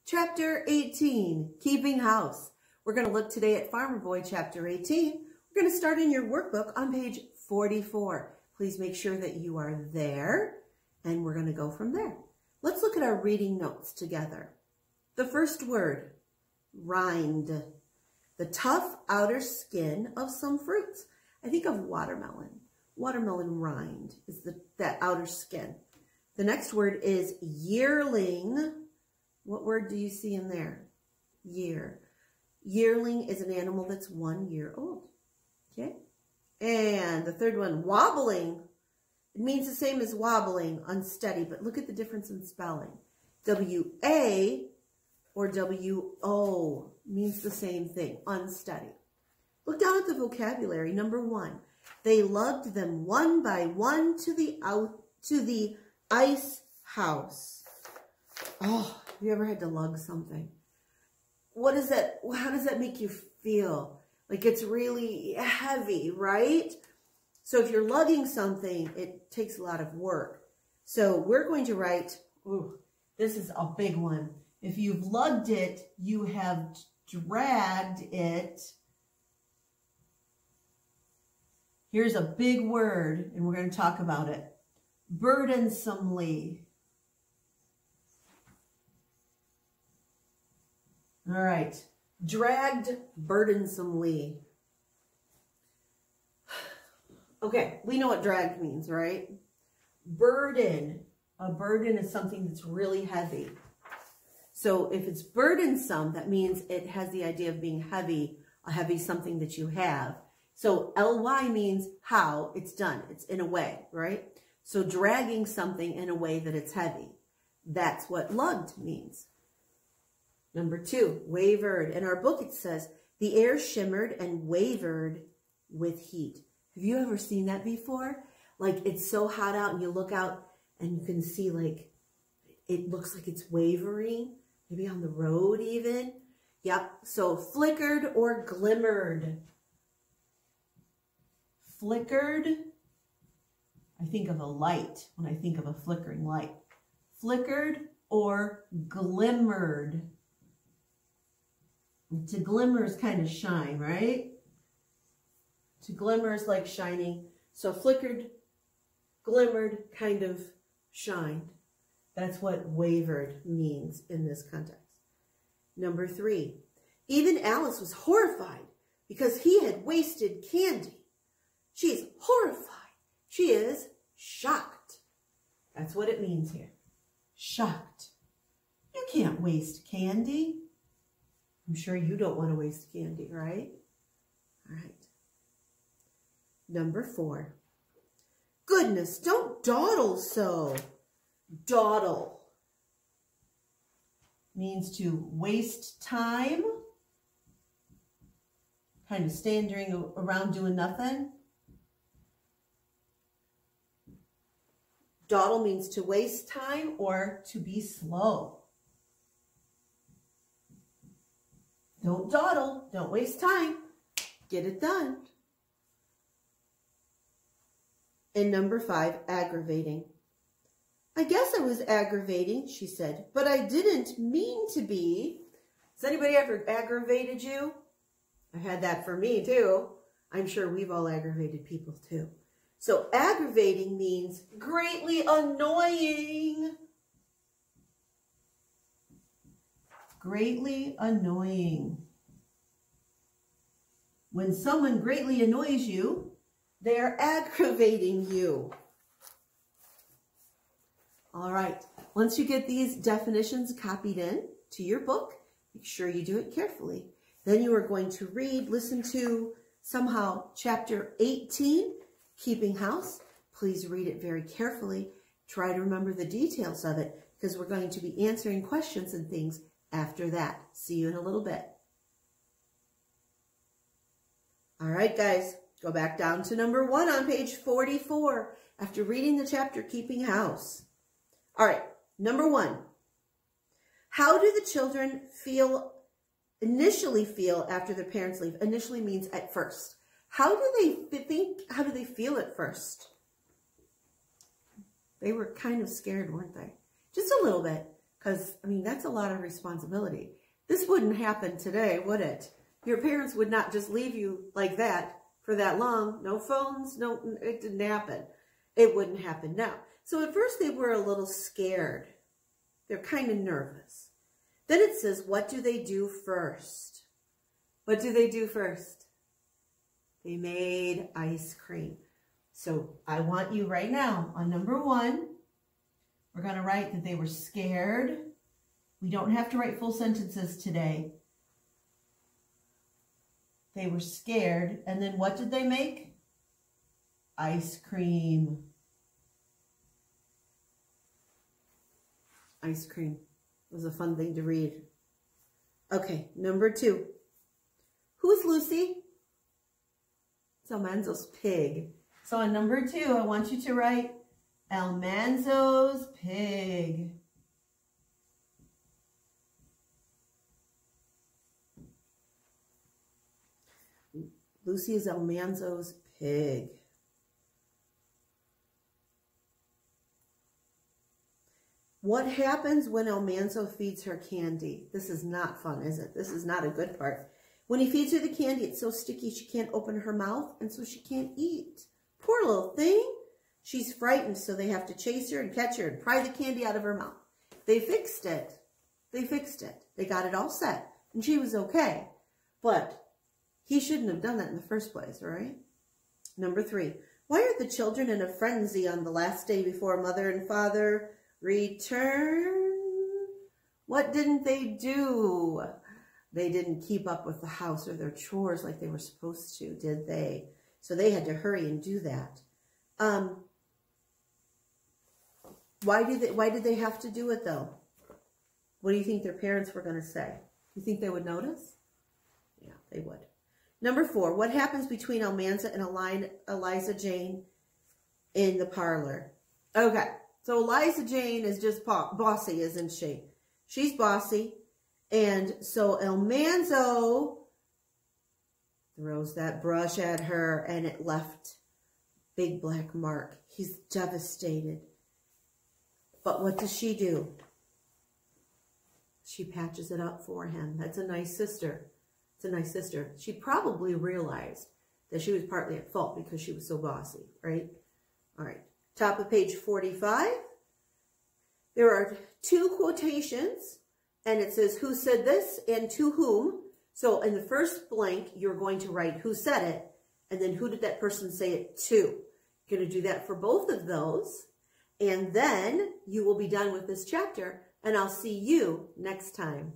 Chapter 18, Keeping House. We're going to look today at Farmer Boy, Chapter 18. We're going to start in your workbook on page 44. Please make sure that you are there, and we're going to go from there. Let's look at our reading notes together. The first word, rind. The tough outer skin of some fruits. I think of watermelon. Watermelon rind is that outer skin. The next word is yearling. What word do you see in there? Year. Yearling is an animal that's 1 year old. Okay. And the third one, wobbling. It means the same as wobbling, unsteady, but look at the difference in spelling. W-A or W-O means the same thing, unsteady. Look down at the vocabulary. Number 1, they lugged them one by one to the ice house. Oh, have you ever had to lug something? What is that? How does that make you feel? Like it's really heavy, right? So if you're lugging something, it takes a lot of work. So we're going to write, ooh, this is a big one. If you've lugged it, you have dragged it. Here's a big word, and we're going to talk about it. Burdensomely. All right. Dragged burdensomely. Okay, we know what dragged means, right? Burden. A burden is something that's really heavy. So if it's burdensome, that means it has the idea of being heavy, a heavy something that you have. So ly means how it's done. It's in a way, right? So dragging something in a way that it's heavy. That's what lugged means. Number 2, wavered. In our book, it says, the air shimmered and wavered with heat. Have you ever seen that before? Like it's so hot out and you look out and you can see like, it looks like it's wavering, maybe on the road even. Yep, so flickered or glimmered. Flickered, I think of a light when I think of a flickering light. Flickered or glimmered. To glimmer is kind of shine, right? To glimmer is like shining. So flickered, glimmered, kind of shined. That's what wavered means in this context. Number 3, even Alice was horrified because he had wasted candy. She's horrified. She is shocked. That's what it means here. Shocked. You can't waste candy. I'm sure you don't want to waste candy, right? All right. Number 4. Goodness, don't dawdle so. Dawdle means to waste time. Kind of standing around doing nothing. Dawdle means to waste time or to be slow. Don't dawdle. Don't waste time. Get it done. And number 5, aggravating. I guess I was aggravating, she said, but I didn't mean to be. Has anybody ever aggravated you? I had that for me too. I'm sure we've all aggravated people too. So aggravating means greatly annoying. Greatly annoying. When someone greatly annoys you, they are aggravating you. All right. Once you get these definitions copied in to your book, make sure you do it carefully. Then you are going to read, listen to somehow chapter 18, Keeping House. Please read it very carefully. Try to remember the details of it because we're going to be answering questions and things after that. See you in a little bit. All right, guys, go back down to number 1 on page 44 after reading the chapter Keeping House. All right, number 1. How do the children initially feel after their parents leave? Initially means at first. How do they feel at first? They were kind of scared, weren't they? Just a little bit. Because, I mean, that's a lot of responsibility. This wouldn't happen today, would it? Your parents would not just leave you like that for that long. No phones, no, it didn't happen. It wouldn't happen now. So at first they were a little scared. They're kind of nervous. Then it says, what do they do first? What do they do first? They made ice cream. So I want you right now on number 1, we're going to write that they were scared. We don't have to write full sentences today. They were scared. And then what did they make? Ice cream. Ice cream. It was a fun thing to read. Okay, number 2. Who's Lucy? It's Almanzo's pig. So on number 2, I want you to write Almanzo's pig. Lucy is Almanzo's pig. What happens when Almanzo feeds her candy? This is not fun, is it? This is not a good part. When he feeds her the candy, it's so sticky she can't open her mouth, and so she can't eat. Poor little thing. She's frightened, so they have to chase her and catch her and pry the candy out of her mouth. They fixed it. They fixed it. They got it all set, and she was okay. But he shouldn't have done that in the first place, right? Number 3. Why are the children in a frenzy on the last day before mother and father return? What didn't they do? They didn't keep up with the house or their chores like they were supposed to, did they? So they had to hurry and do that. Why did they have to do it though? What do you think their parents were going to say? You think they would notice? Yeah, they would. Number 4, what happens between Almanzo and Eliza Jane in the parlor? Okay, so Eliza Jane is just bossy, isn't she? She's bossy. And so Almanzo throws that brush at her and it left big black mark. He's devastated. But what does she do? She patches it up for him. That's a nice sister. It's a nice sister. She probably realized that she was partly at fault because she was so bossy, right? All right. Top of page 45. There are 2 quotations, and it says, who said this and to whom? So in the first blank, you're going to write who said it, and then who did that person say it to? You're going to do that for both of those, and then you will be done with this chapter, and I'll see you next time.